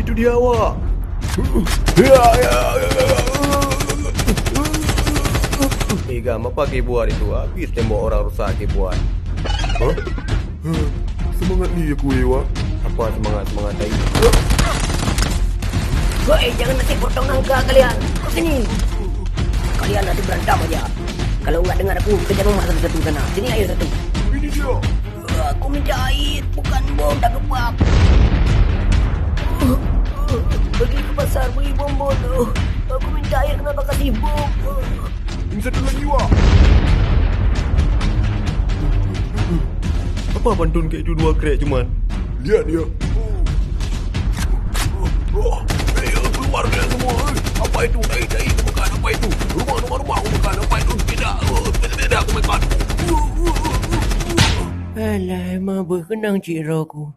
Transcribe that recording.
Itu dia awak. Gam, apa kau buat itu? Habis tembok orang rusak kau buat. Hah? Semangat ni aku, Ewa. Apa semangat tadi? Woi, jangan nanti potong nangka kalian. Ke sini. Kalian nanti berantem aja. Kalau enggak dengar aku, kejar rumah satu-satu sana. Sini ayo satu. Ini dia. Aku minta air, bukan bom tak kebab. Pergi ke pasar beli bom bodoh. Aku minta air, kenapa kasih bom? Ini satu lagi, Wak. Apa pantun kayak itu dua krek cuman? Lihat dia. Keluar kalian semua. Apa itu? Dai, aku makan. Apa itu? Rumah aku makan. Apa itu? Tidak, aku makan. Alah, emang berkenang cik roh aku.